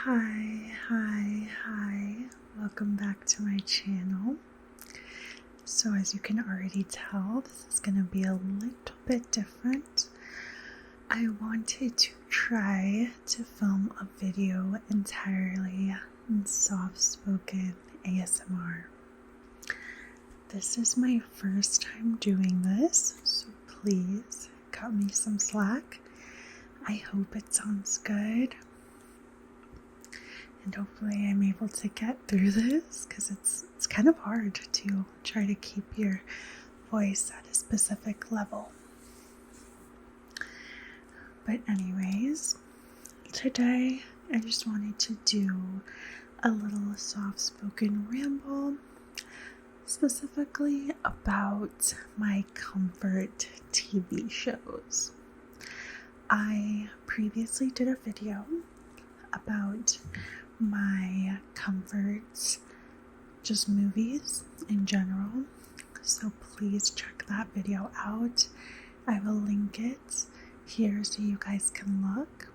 Hi. Welcome back to my channel. So as you can already tell, this is going to be a little bit different. I wanted to try to film a video entirely in soft-spoken ASMR. This is my first time doing this, so please cut me some slack. I hope it sounds good. And hopefully I'm able to get through this because it's kind of hard to try to keep your voice at a specific level. But anyways, today I just wanted to do a little soft-spoken ramble, specifically about my comfort TV shows. I previously did a video about my comfort just movies in general, so please check that video out. I will link it here so you guys can look.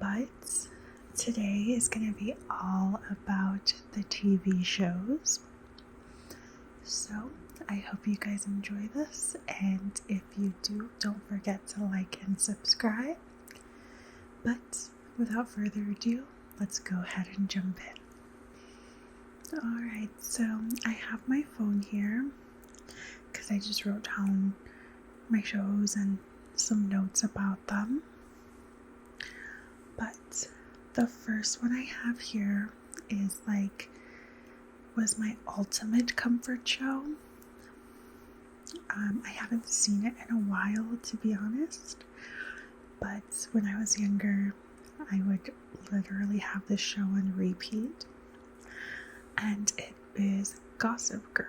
But today is going to be all about the TV shows, so I hope you guys enjoy this, and if you do, don't forget to like and subscribe. But without further ado, let's go ahead and jump in. Alright, so I have my phone here because I just wrote down my shows and some notes about them. But the first one I have here was my ultimate comfort show. I haven't seen it in a while, to be honest, but when I was younger, I would literally have this show on repeat, and it is Gossip Girl.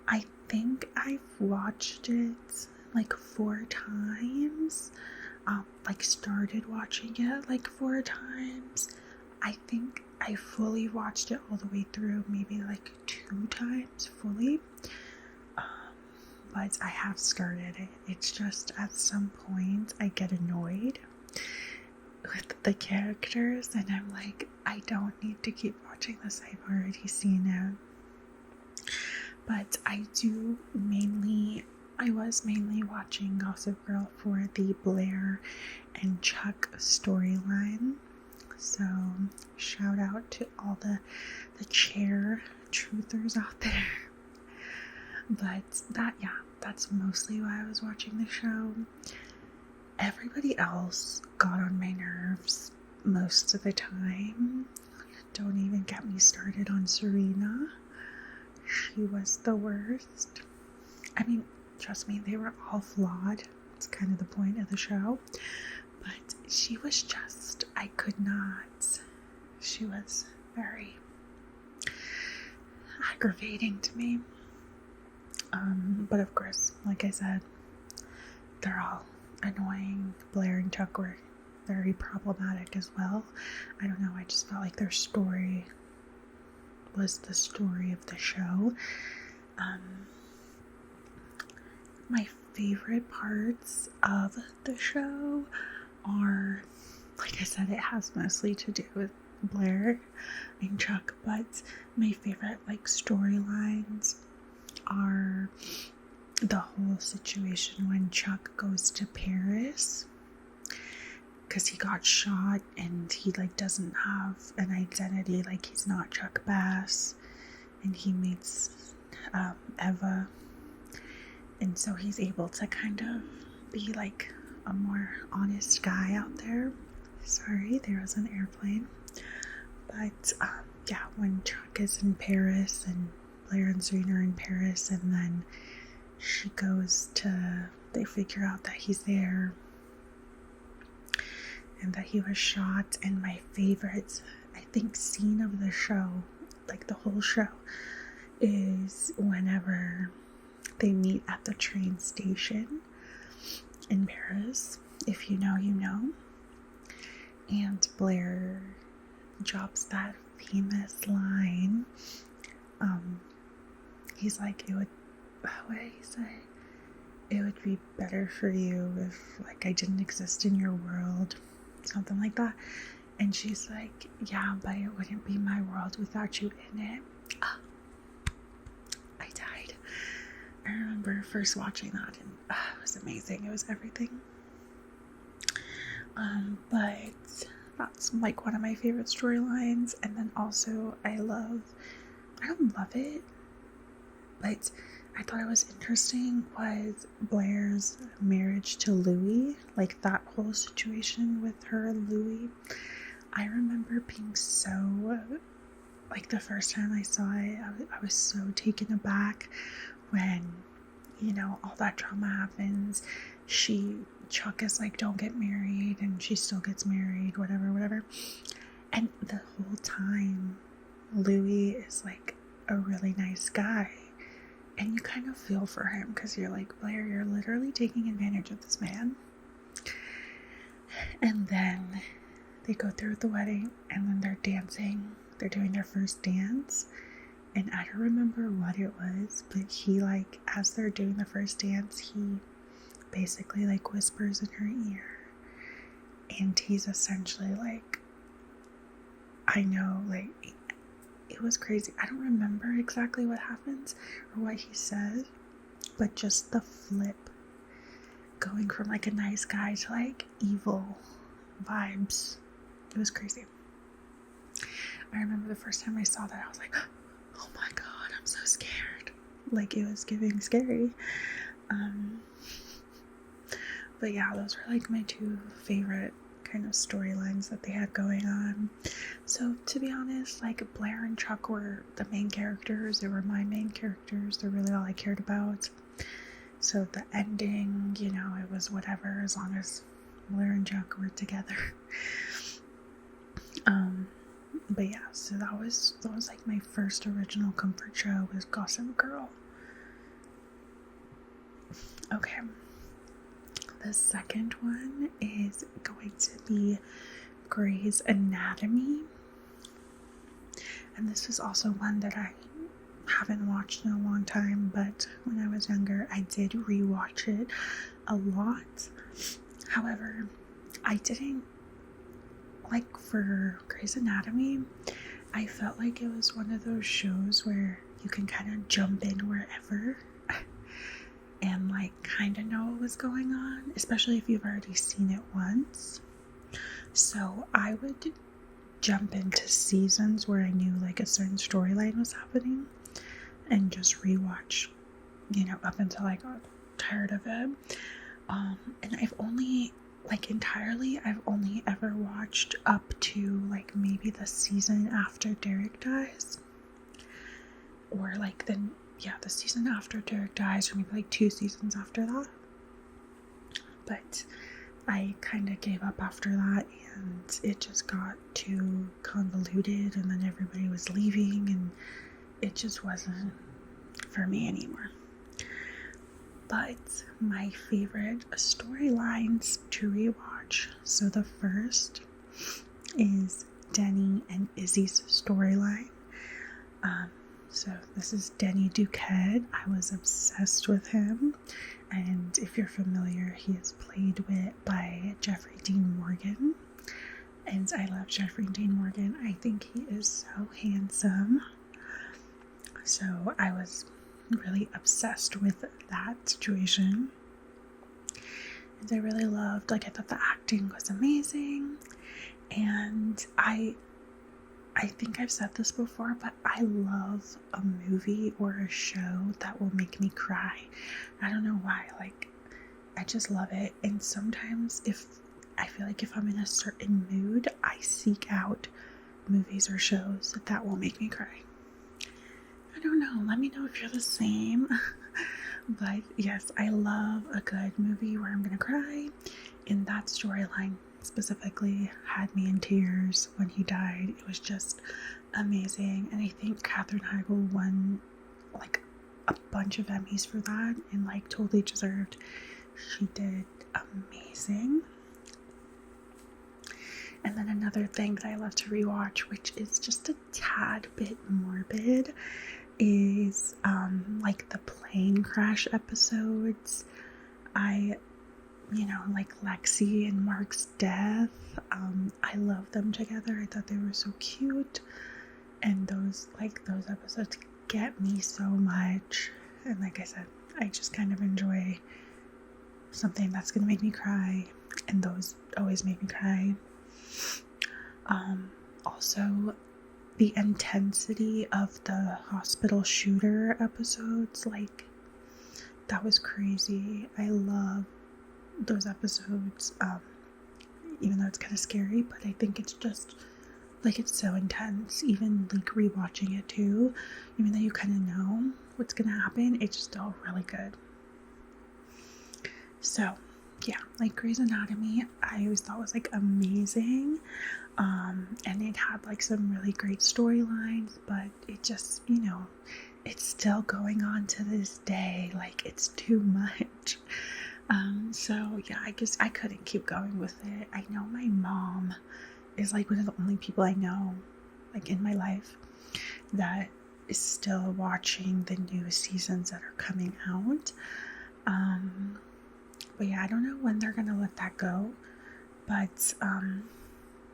I think I've watched it like 4 times, started watching it like 4 times. I think I fully watched it all the way through maybe like 2 times fully. But I have started it. It's just at some point I get annoyed with the characters and I'm like, I don't need to keep watching this. I've already seen it. But I was mainly watching Gossip Girl for the Blair and Chuck storyline. So shout out to all the chair truthers out there. But that's mostly why I was watching the show. Everybody else got on my nerves most of the time. Don't even get me started on Serena. She was the worst. I mean, trust me, they were all flawed. It's kind of the point of the show. But she was just, I could not. She was very aggravating to me. But of course, like I said, they're all annoying. Blair and Chuck were very problematic as well. I don't know, I just felt like their story was the story of the show. My favorite parts of the show are, like I said, it has mostly to do with Blair and Chuck, but my favorite storylines are the whole situation when Chuck goes to Paris because he got shot and he doesn't have an identity, he's not Chuck Bass, and he meets Eva, and so he's able to kind of be a more honest guy out there. Sorry, there was an airplane. But when Chuck is in Paris and Blair and Serena are in Paris, and then they figure out that he's there and that he was shot. And my favorite, I think, scene of the show, the whole show, is whenever they meet at the train station in Paris. If you know, you know. And Blair drops that famous line. He's like, what did he say? it would be better for you if, like, I didn't exist in your world, something like that. And she's like, yeah, but it wouldn't be my world without you in it. I died. I remember first watching that, and it was amazing. It was everything. But that's like one of my favorite storylines. And then also I don't love it, but I thought it was interesting was Blair's marriage to Louis, like that whole situation with her and Louis. I remember being so, like, the first time I saw it, I was so taken aback when, you know, all that drama happens. Chuck is like, don't get married, and she still gets married, whatever. And the whole time, Louis is like a really nice guy. And you kind of feel for him because you're like, Blair, you're literally taking advantage of this man. And then they go through the wedding, and then they're dancing. They're doing their first dance. And I don't remember what it was, but he, like, as they're doing the first dance, he basically, like, whispers in her ear. And he's essentially like, I know, like, it was crazy. I don't remember exactly what happens or what he said, but just the flip, going from, like, a nice guy to, like, evil vibes. It was crazy. I remember the first time I saw that, I was like, oh my god, I'm so scared. Like, it was giving scary. But yeah, those were like my two favorite kind of storylines that they had going on. So to be honest, like, Blair and Chuck were the main characters. They were my main characters. They're really all I cared about. So the ending, you know, it was whatever as long as Blair and Chuck were together. But yeah, so that was like my first original comfort show was Gossip Girl. Okay. The second one is going to be Grey's Anatomy. And this is also one that I haven't watched in a long time, but when I was younger, I did rewatch it a lot. However, I didn't, like, for Grey's Anatomy, I felt like it was one of those shows where you can kind of jump in wherever and, like, kind of know what was going on, especially if you've already seen it once. So I would jump into seasons where I knew, like, a certain storyline was happening and just rewatch, you know, up until I got tired of it. And I've only ever watched up to, like, maybe the season after Derek dies, or like the season after Derek dies, or maybe like 2 seasons after that. But I kind of gave up after that, and it just got too convoluted, and then everybody was leaving, and it just wasn't for me anymore. But my favorite storylines to rewatch. So the first is Denny and Izzy's storyline. So this is Denny Duquette. I was obsessed with him. And if you're familiar, he is played by Jeffrey Dean Morgan. And I love Jeffrey Dean Morgan. I think he is so handsome. So I was really obsessed with that situation. And I really loved, like, I thought the acting was amazing. And I think I've said this before, but I love a movie or a show that will make me cry. I don't know why, like, I just love it. And sometimes I feel like if I'm in a certain mood, I seek out movies or shows that will make me cry. I don't know, let me know if you're the same. But yes, I love a good movie where I'm gonna cry. And that storyline specifically had me in tears when he died. It was just amazing. And I think Katherine Heigl won, like, a bunch of Emmys for that, and, like, totally deserved. She did amazing. And then another thing that I love to rewatch, which is just a tad bit morbid, is like the plane crash episodes. I, like Lexi and Mark's death. I love them together. I thought they were so cute. And those episodes get me so much. And like I said, I just kind of enjoy something that's going to make me cry. And those always make me cry. Also, the intensity of the hospital shooter episodes, like, that was crazy. I love those episodes, even though it's kind of scary, but I think it's just, like, it's so intense. Even, like, rewatching it too, even though you kind of know what's gonna happen, it's just still really good. So, yeah, like, Grey's Anatomy, I always thought was, like, amazing, and it had, like, some really great storylines, but it just, it's still going on to this day. Like, it's too much. So yeah, I guess I couldn't keep going with it. I know my mom is like one of the only people I know, like, in my life that is still watching the new seasons that are coming out. But yeah, I don't know when they're gonna let that go, but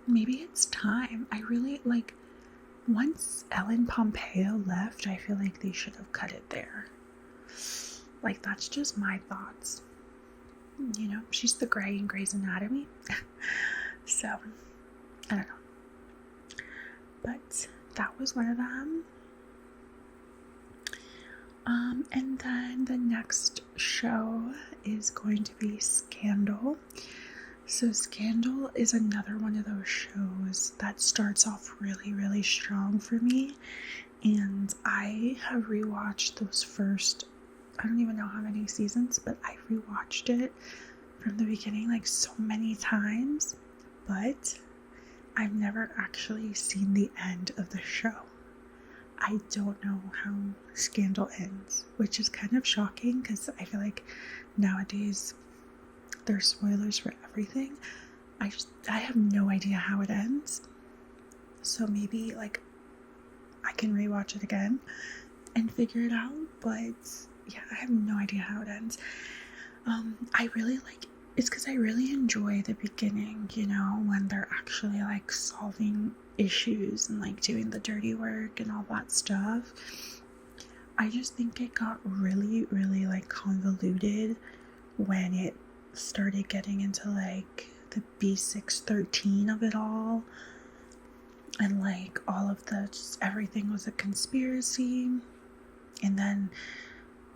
maybe it's time. I really, like, once Ellen Pompeo left, I feel like they should have cut it there. Like, that's just my thoughts. She's the Grey in Grey's Anatomy. So, I don't know. But that was one of them. And then the next show is going to be Scandal. So Scandal is another one of those shows that starts off really, really strong for me. And I have rewatched those first, I don't even know how many seasons, but I rewatched it from the beginning like so many times. But I've never actually seen the end of the show. I don't know how Scandal ends, which is kind of shocking because I feel like nowadays there's spoilers for everything. I have no idea how it ends. So maybe, like, I can rewatch it again and figure it out, but yeah, I have no idea how it ends. I really it's because I really enjoy the beginning, when they're actually, like, solving issues and, like, doing the dirty work and all that stuff. I just think it got really, really, like, convoluted when it started getting into, like, the B613 of it all, and, like, all of everything was a conspiracy, and then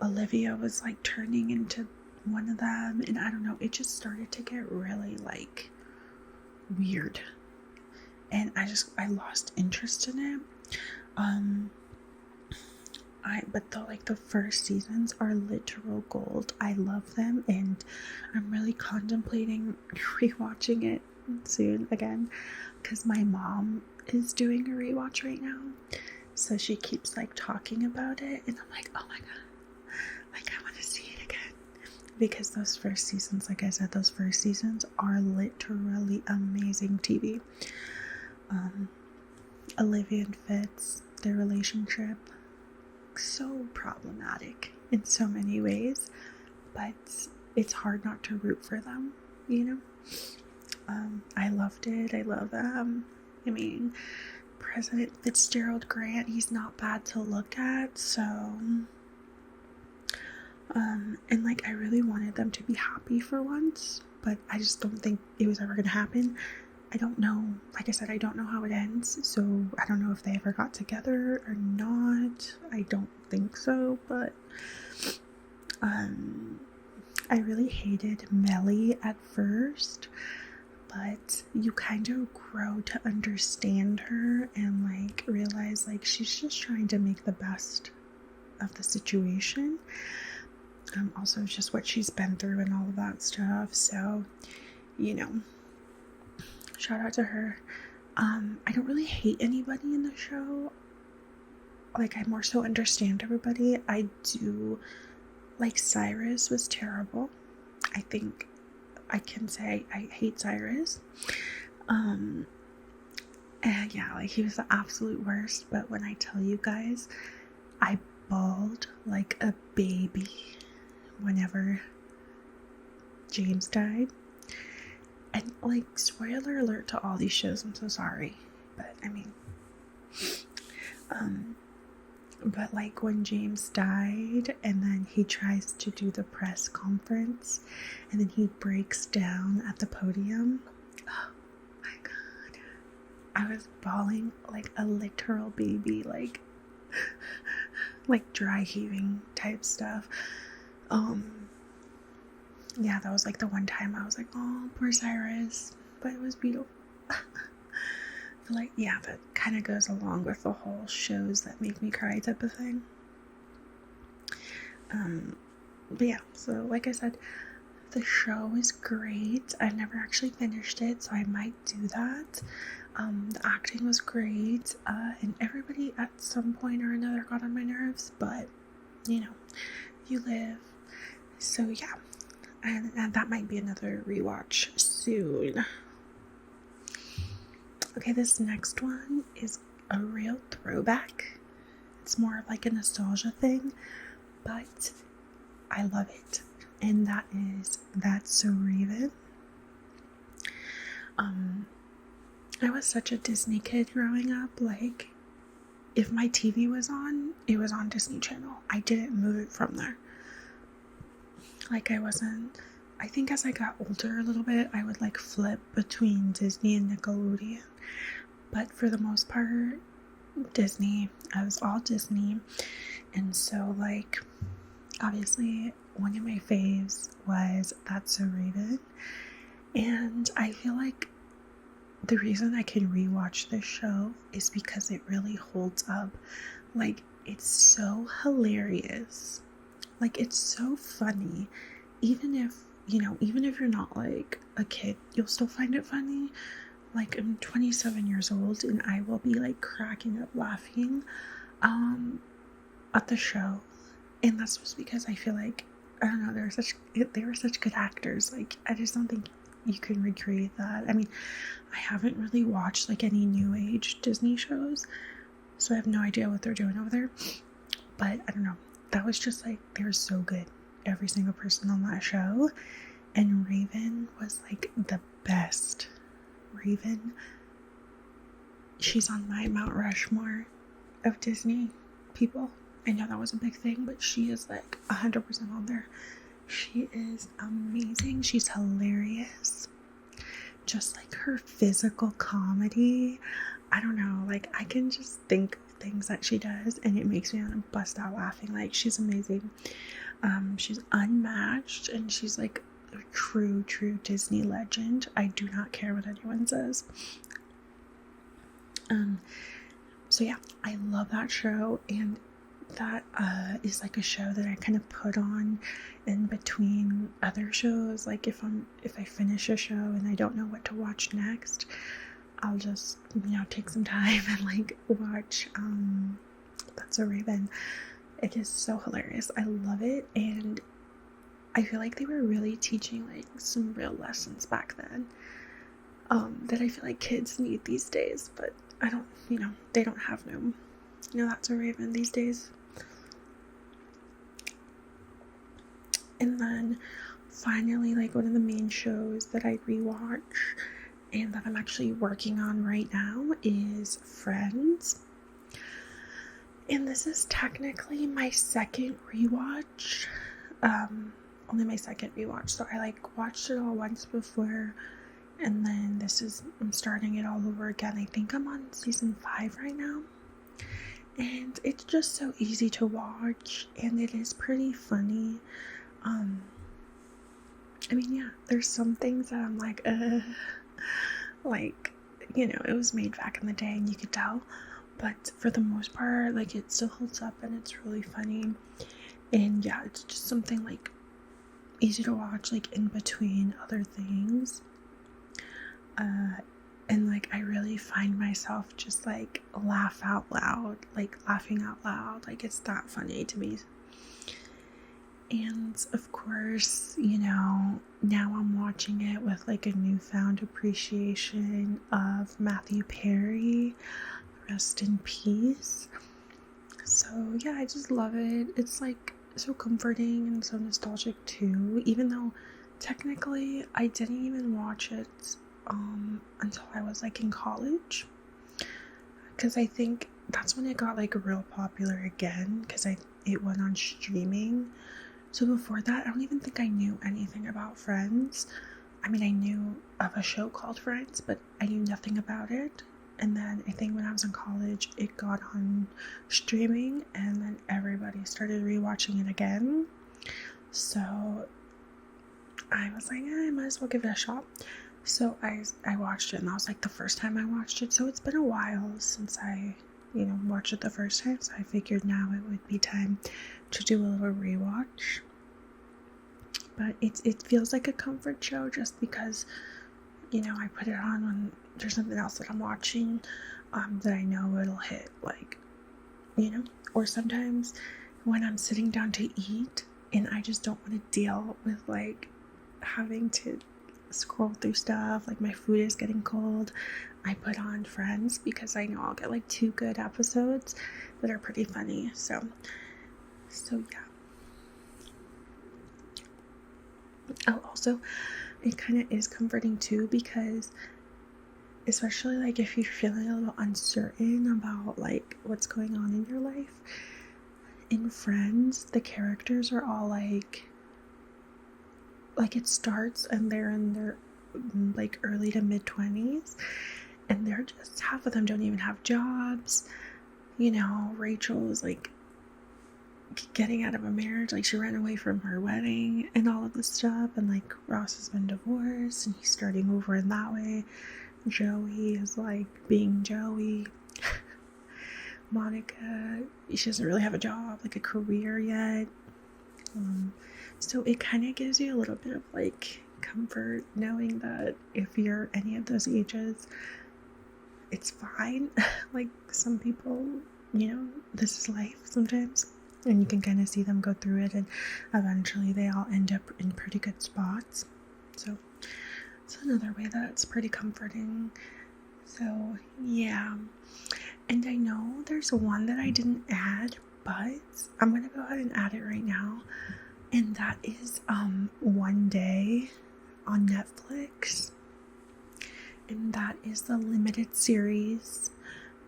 Olivia was, like, turning into one of them, and I don't know, it just started to get really, like, weird, and I lost interest in it. But the first seasons are literal gold. I love them, and I'm really contemplating rewatching it soon again, because my mom is doing a rewatch right now, so she keeps, like, talking about it, and I'm like, oh my god, like, I want to see it again, because those first seasons, like I said, are literally amazing TV. Olivia and Fitz, their relationship, so problematic in so many ways, but it's hard not to root for them, I loved it. I love them. I mean, President Fitzgerald Grant, he's not bad to look at, so and, like, I really wanted them to be happy for once, but I just don't think it was ever gonna happen. I don't know, like I said, I don't know how it ends, so I don't know if they ever got together or not. I don't think so, but I really hated Melly at first, but you kind of grow to understand her and, like, realize, like, she's just trying to make the best of the situation. Also just what she's been through and all of that stuff, so, shout out to her. I don't really hate anybody in the show. Like, I more so understand everybody. I do, like, Cyrus was terrible. I think I can say I hate Cyrus. And yeah, like, he was the absolute worst, but when I tell you guys, I bawled like a baby whenever James died. And, like, spoiler alert to all these shows, I'm so sorry. But, I mean, but, like, when James died, and then he tries to do the press conference, and then he breaks down at the podium. Oh, my God. I was bawling like a literal baby, like dry heaving type stuff. Yeah, that was like the one time I was like, oh, poor Cyrus, but it was beautiful. But like, yeah, that kind of goes along with the whole shows that make me cry type of thing. But yeah, so like I said, the show is great. I've never actually finished it, so I might do that. The acting was great, and everybody at some point or another got on my nerves, but, you know, you live. So yeah, and that might be another rewatch soon. Okay, this next one is a real throwback. It's more of like a nostalgia thing, but I love it. And that is That's So Raven. I was such a Disney kid growing up. Like, if my TV was on, it was on Disney Channel. I didn't move it from there. Like, I think as I got older a little bit, I would like flip between Disney and Nickelodeon. But for the most part, Disney. I was all Disney. And so, like, obviously, one of my faves was That's So Raven. And I feel like the reason I can rewatch this show is because it really holds up. Like, it's so hilarious. Like, it's so funny. Even if you're not like a kid, you'll still find it funny. Like, I'm 27 years old and I will be like cracking up laughing at the show. And that's just because I feel like, I don't know, they were such good actors. Like, I just don't think you can recreate that. I mean, I haven't really watched like any new age Disney shows, so I have no idea what they're doing over there. But I don't know. That was just like, they were so good. Every single person on that show. And Raven was like the best. Raven, she's on my Mount Rushmore of Disney people. I know that was a big thing, but she is like 100% on there. She is amazing. She's hilarious. Just like her physical comedy. I don't know, like I can just think of things that she does and it makes me want to bust out laughing. Like, she's amazing. She's unmatched and she's like a true Disney legend. I do not care what anyone says. So yeah, I love that show, and that is like a show that I kind of put on in between other shows. Like, if I finish a show and I don't know what to watch next, I'll just, take some time and like watch That's So Raven. It is so hilarious. I love it, and I feel like they were really teaching like some real lessons back then that I feel like kids need these days, but I don't, they don't have no, That's So Raven these days. And then finally, like, one of the main shows that I rewatch and that I'm actually working on right now is Friends. And this is technically my second rewatch. Only my second rewatch. So I like watched it all once before, and then I'm starting it all over again. I think I'm on season 5 right now. And it's just so easy to watch, and it is pretty funny. I mean, yeah, there's some things that I'm like, it was made back in the day and you could tell, but for the most part, like, it still holds up and it's really funny. And yeah, it's just something like easy to watch, like in between other things. And like, I really find myself just like laughing out loud. Like, it's that funny to me. And of course, now I'm watching it with like a newfound appreciation of Matthew Perry. Rest in peace. So yeah, I just love it. It's like so comforting and so nostalgic too, even though technically, I didn't even watch it until I was like in college, because I think that's when it got like real popular again, because it went on streaming. So before that, I don't even think I knew anything about Friends. I mean, I knew of a show called Friends, but I knew nothing about it. And then I think when I was in college, it got on streaming, and then everybody started rewatching it again. So I was like, I might as well give it a shot. So I watched it, and that was like the first time I watched it. So it's been a while since I, watched it the first time. So I figured now it would be time to do a little rewatch. But it feels like a comfort show just because, I put it on when there's something else that I'm watching that I know it'll hit, like, or sometimes when I'm sitting down to eat and I just don't want to deal with like having to scroll through stuff, like my food is getting cold, I put on Friends because I know I'll get like 2 good episodes that are pretty funny. So yeah. Oh, also, it kind of is comforting too, because especially like if you're feeling a little uncertain about like what's going on in your life, in Friends, the characters are all like it starts and they're in their like early to mid 20s, and they're just, half of them don't even have jobs. Rachel is like getting out of a marriage, like she ran away from her wedding and all of this stuff, and like Ross has been divorced and he's starting over in that way. Joey is like being Joey. Monica, she doesn't really have a job, like a career yet. So it kind of gives you a little bit of like comfort knowing that if you're any of those ages, it's fine. Like some people, this is life sometimes, and you can kind of see them go through it, and eventually they all end up in pretty good spots. So it's another way that it's pretty comforting. So yeah, and I know there's one that I didn't add, but I'm gonna go ahead and add it right now, and that is One Day on Netflix, and that is the limited series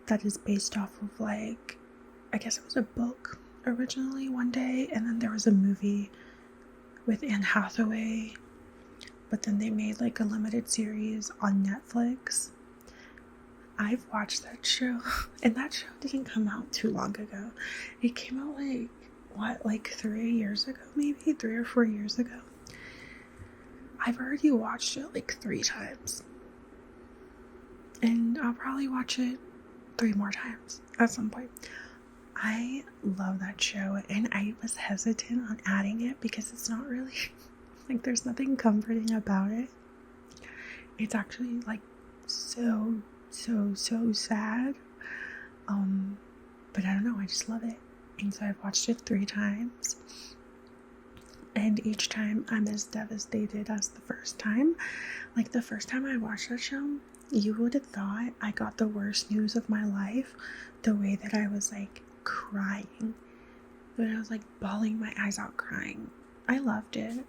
that is based off of, like, I guess it was a book originally, One Day, and then there was a movie with Anne Hathaway, but then they made like a limited series on Netflix. I've watched that show, and that show didn't come out too long ago. It came out like 3 years ago, maybe 3 or 4 years ago. I've already watched it like 3 times, and I'll probably watch it 3 more times at some point. I love that show, and I was hesitant on adding it because it's not really like, there's nothing comforting about it. It's actually like so sad. But I don't know, I just love it. And so I've watched it 3 times, and each time I'm as devastated as the first time. Like the first time I watched that show, you would have thought I got the worst news of my life, the way that I was like crying, but I was like bawling my eyes out crying. I loved it.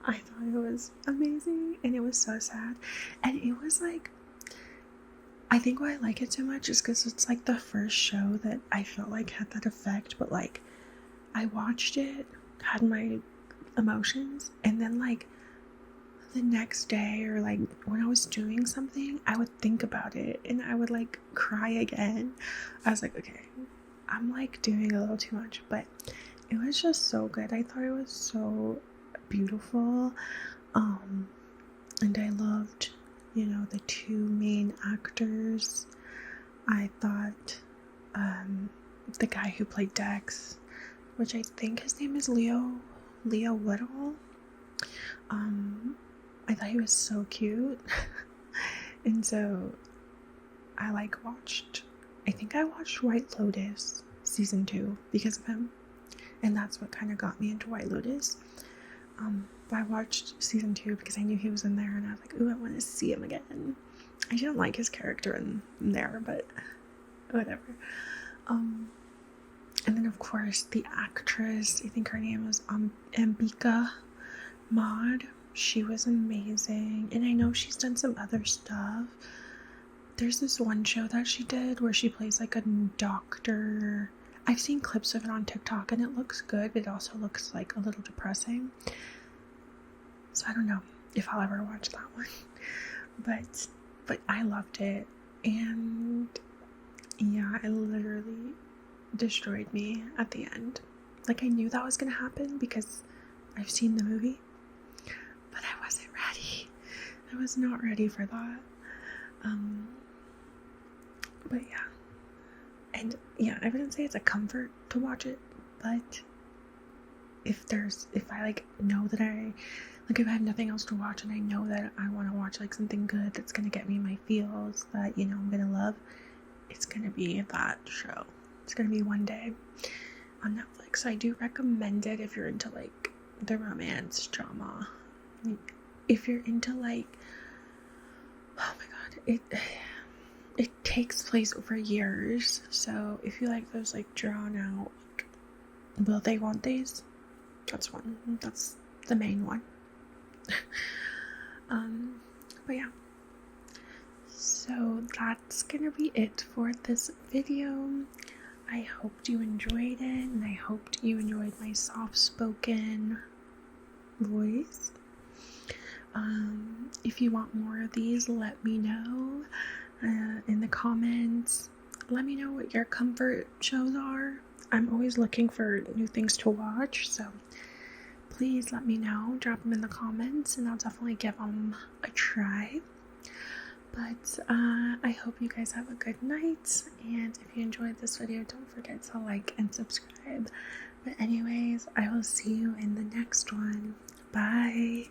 I thought it was amazing, and it was so sad. And it was like, I think why I like it so much is because it's like the first show that I felt like had that effect, but like I watched it, had my emotions, and then like the next day or like when I was doing something, I would think about it and I would like cry again. I was like, okay, I'm like doing a little too much, but it was just so good. I thought it was so beautiful, and I loved, the 2 main actors. I thought the guy who played Dex, which I think his name is Leo Whittle, I thought he was so cute. And so I think I watched White Lotus season 2 because of him, and that's what kind of got me into White Lotus. But I watched season 2 because I knew he was in there, and I was like, ooh, I want to see him again. I didn't like his character in there, but whatever. And then of course the actress, I think her name was Ambika Maud. She was amazing. And I know she's done some other stuff. There's this one show that she did where she plays like a doctor. I've seen clips of it on TikTok and it looks good, but it also looks like a little depressing. So I don't know if I'll ever watch that one. But I loved it. And yeah, it literally destroyed me at the end. Like, I knew that was gonna happen because I've seen the movie, but I wasn't ready. I was not ready for that. But yeah. And yeah, I wouldn't say it's a comfort to watch it, but if I like know that if I have nothing else to watch and I know that I want to watch like something good that's gonna get me my feels that, you know, I'm gonna love, it's gonna be that show. It's gonna be One Day on Netflix. I do recommend it if you're into like the romance drama. If you're into like, oh my god, it takes place over years. So if you like those like drawn out, like, will they, won't they's? That's one. That's the main one. But yeah. So that's gonna be it for this video. I hoped you enjoyed it, and I hoped you enjoyed my soft-spoken voice. If you want more of these, let me know in the comments. Let me know what your comfort shows are. I'm always looking for new things to watch, so please let me know. Drop them in the comments, and I'll definitely give them a try. But I hope you guys have a good night, and if you enjoyed this video, don't forget to like and subscribe. But anyways, I will see you in the next one. Bye!